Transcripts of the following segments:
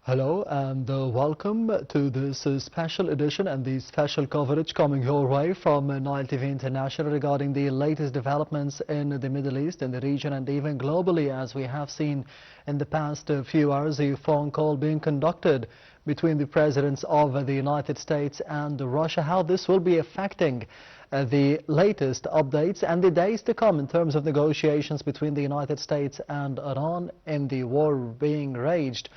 Hello and welcome to this special edition and the special coverage coming your way from Nile TV International regarding the latest developments in the Middle East, in the region and even globally, as we have seen in the past few hours a phone call being conducted between the presidents of the United States and Russia, how this will be affecting the latest updates and the days to come in terms of negotiations between the United States and Iran in the war being raged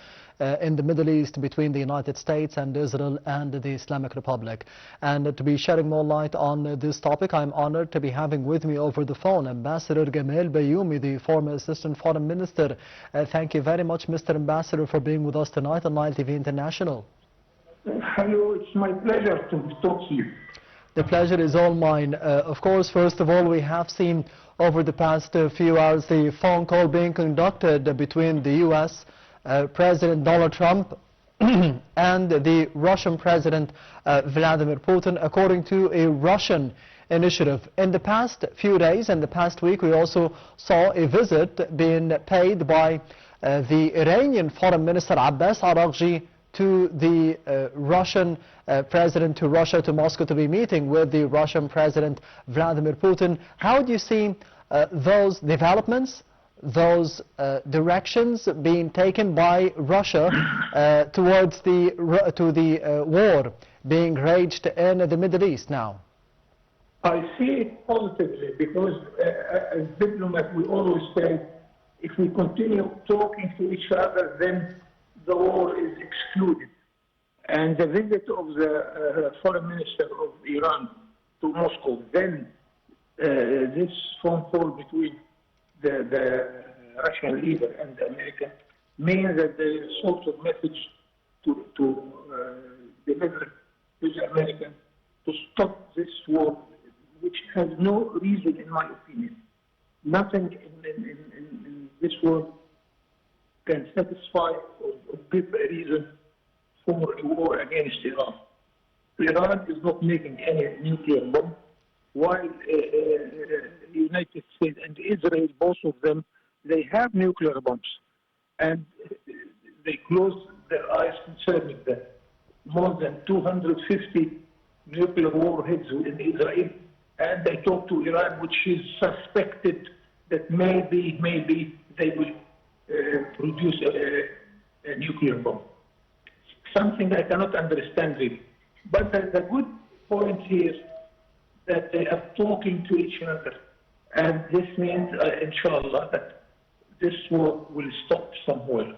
in the Middle East between the United States and Israel and the Islamic Republic. And to be shedding more light on this topic, I'm honored to be having with me over the phone Ambassador Gamal Bayoumi, the former Assistant Foreign Minister. Thank you very much, Mr. Ambassador, for being with us tonight on Nile TV International. Hello, it's my pleasure to talk to you. The pleasure is all mine. Of course, first of all, we have seen over the past few hours the phone call being conducted between the U.S. President Donald Trump and the Russian President Vladimir Putin, according to a Russian initiative. In the past few days and the past week, we also saw a visit being paid by the Iranian Foreign Minister Abbas Araghchi to the Russian President, to Russia, to Moscow, to be meeting with the Russian President Vladimir Putin. How do you see those developments, those directions being taken by Russia towards the war being raged in the Middle East now? I see it positively because as diplomats we always say if we continue talking to each other then the war is excluded. And the visit of the foreign minister of Iran to Moscow, then this phone call between the Russian leader and the American means that there is sort of message to deliver to the Americans to stop this war, which has no reason, in my opinion. Nothing in this world can satisfy or give a reason for a war against Iran. Iran is not making any nuclear bomb, while the United States and Israel, both of them, they have nuclear bombs. And they close their eyes concerning that. More than 250 nuclear warheads in Israel, and they talk to Iran, which is suspected that maybe they will produce a nuclear bomb. Something I cannot understand really. But the good point here that they are talking to each other, and this means, inshallah, that this war will stop somewhere.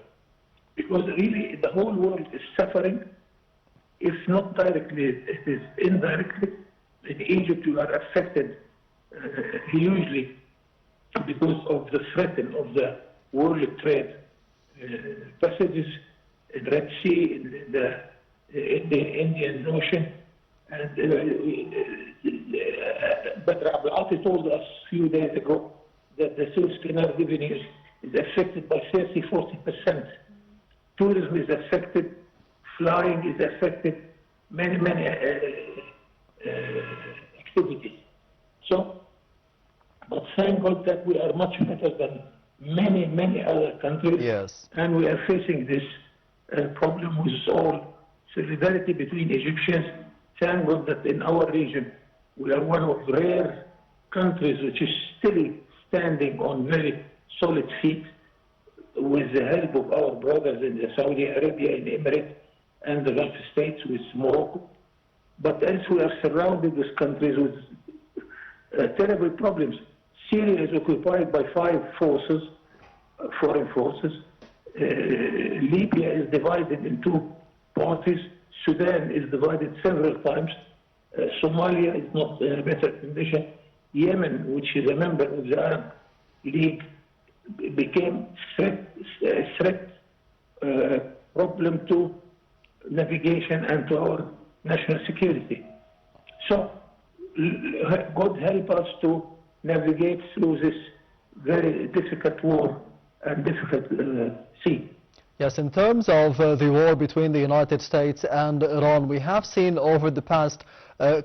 Because really the whole world is suffering, if not directly, it is indirectly. In Egypt, you are affected hugely because of the threat of the world trade passages in Red Sea, in the Indian Ocean. And Badr Abdel told us a few days ago that the Suez Canal revenue is affected by 30–40%. Tourism is affected, flying is affected, many activities. So, but thank God that we are much better than many other countries. Yes. And we are facing this problem with all solidarity between Egyptians. Thank God that in our region we are one of rare countries which is still standing on very solid feet with the help of our brothers in Saudi Arabia, in Emirates, and the Gulf states with Morocco. But else we are surrounded with countries with terrible problems. Syria is occupied by 5 forces, foreign forces. Libya is divided in 2 parties. Sudan is divided several times. Somalia is not in a better condition. Yemen, which is a member of the Arab League, became a threat problem to navigation and to our national security. So, God help us to navigate through this very difficult war and difficult sea. Yes, in terms of the war between the United States and Iran, we have seen over the past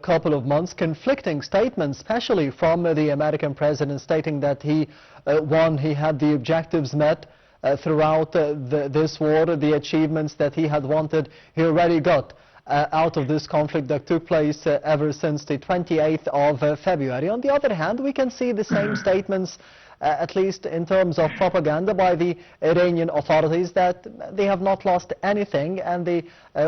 couple of months conflicting statements, especially from the American president, stating that he had the objectives met, throughout this war, the achievements that he had wanted, he already got out of this conflict that took place ever since the 28th of February. On the other hand, we can see the same statements, at least in terms of propaganda, by the Iranian authorities, that they have not lost anything and they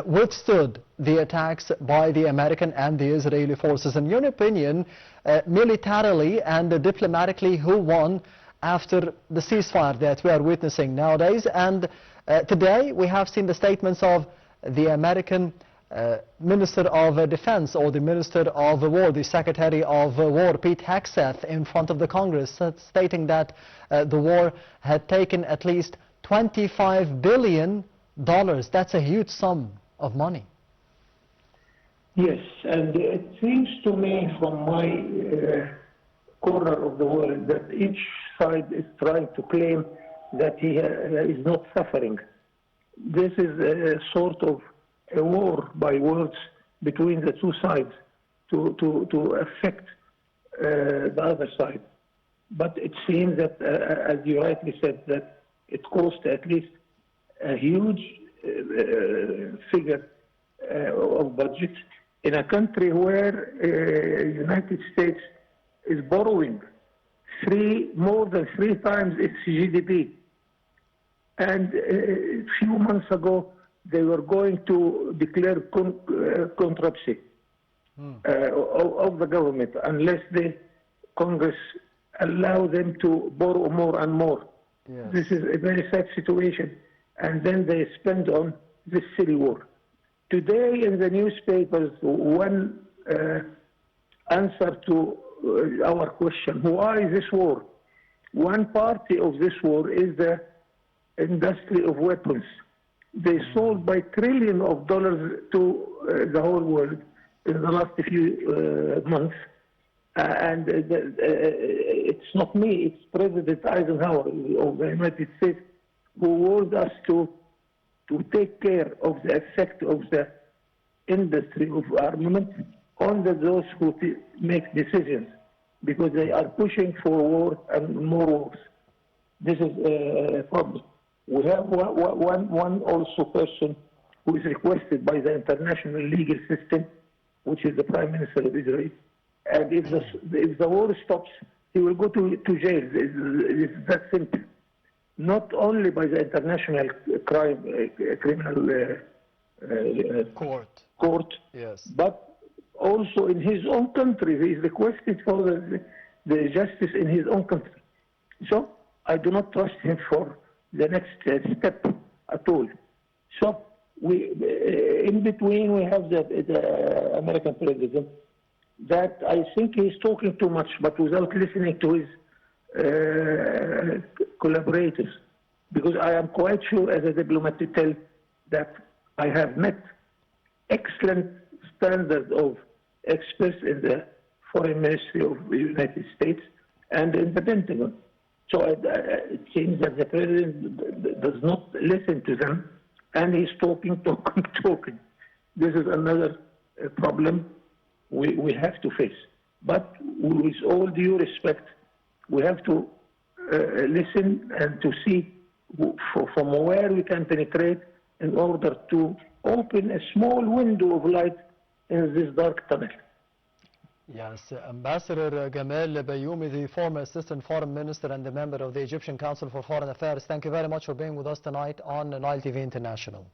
withstood the attacks by the American and the Israeli forces. In your opinion, militarily and diplomatically, who won after the ceasefire that we are witnessing nowadays? And today we have seen the statements of the American Minister of Defense, or the Minister of War, the Secretary of War, Pete Hegseth, in front of the Congress, stating that the war had taken at least $25 billion. That's a huge sum of money. Yes, and it seems to me from my corner of the world that each side is trying to claim that he is not suffering. This is a sort of a war by words between the two sides to affect the other side. But it seems that, as you rightly said, that it cost at least a huge figure of budget in a country where United States is borrowing more than three times its GDP. And a few months ago, they were going to declare bankruptcy of the government unless the Congress allow them to borrow more and more. Yes. This is a very sad situation. And then they spend on this silly war. Today in the newspapers, one answer to our question, why this war? One party of this war is the industry of weapons. They sold by trillions of dollars to the whole world in the last few months. And it's not me, it's President Eisenhower of the United States who warned us to take care of the effect of the industry of armament on those who make decisions, because they are pushing for war and more wars. This is a problem. We have one also person who is requested by the international legal system, which is the Prime Minister of Israel. And if the war stops, he will go to jail. It's that simple. Not only by the international criminal court, yes, but also in his own country. He is requested for the justice in his own country. So I do not trust him for the next step at all. So in between we have the American president that I think he's talking too much, but without listening to his collaborators, because I am quite sure as a diplomat to tell that I have met excellent standards of experts in the Foreign Ministry of the United States and in the Pentagon. So it seems that the president does not listen to them, and he's talking. This is another problem we have to face. But with all due respect, we have to listen and to see from where we can penetrate in order to open a small window of light in this dark tunnel. Yes, Ambassador Gamal Bayoumi, the former Assistant Foreign Minister and a member of the Egyptian Council for Foreign Affairs, thank you very much for being with us tonight on Nile TV International.